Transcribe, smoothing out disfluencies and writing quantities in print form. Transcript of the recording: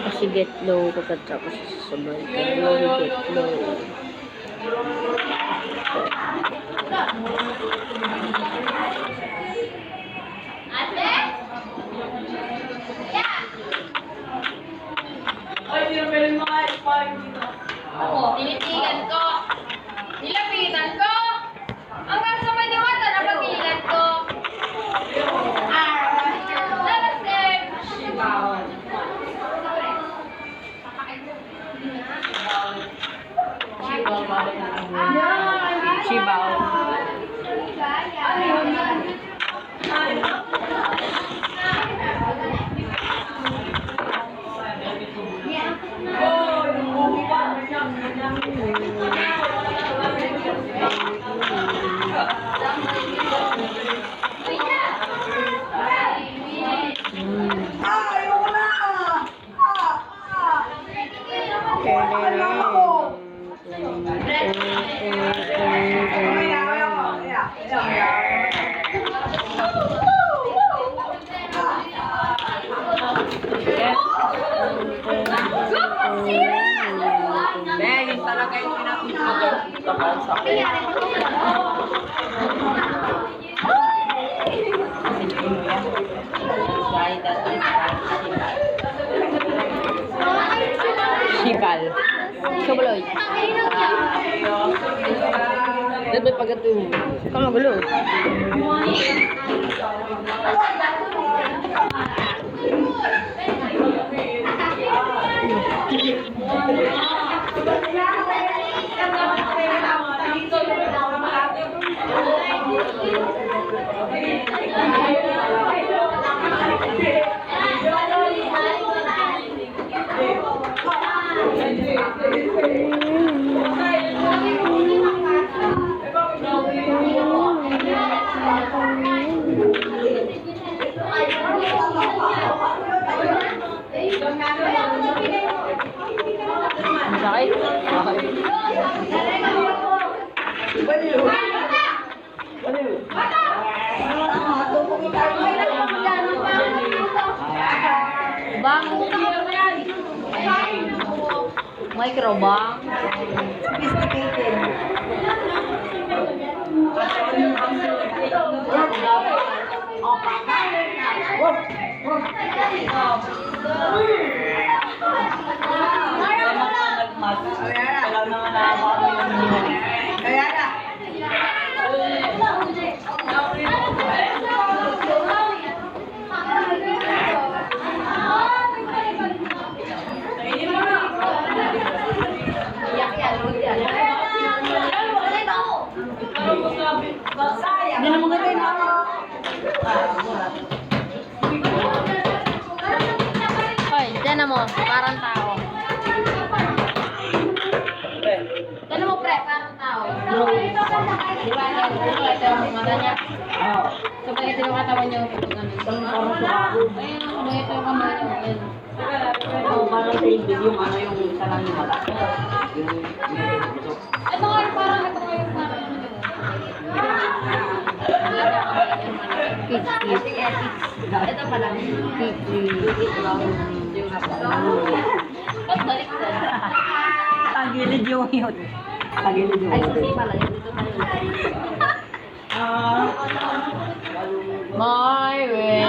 Kasi get low kapag tapos sasabay. Get low, get low. Ako, tinitigan ko. Nilapitan ko. Hanggang sa may diwata na pagkilan ko. Lalasig. Shibaw. Shibaw. Yun talaga yung pinapitagal sa akin. Shibal. Shoboloy. Dapat pagato. Kamu gulo. Sakit? Bang. Micro bang? Hindi na maganda yun. Hoy, dyan na mo. Parang tao. Ano mo, pre? Parang tao. Di ba? Ito yung mata niya. Oo. Kapag ito yung katawan niyo, ayun, ito yung kamay niyo. Ayun. Oo, parang sa ibig yung ano yung salang yung mata. Ito nga yung parang ito nga yung parang Ito pala. ba't balik ko? Tagilid yung yun. Tagilid yung Ay, yun. susi pala. Dito tayo. Ah. My way.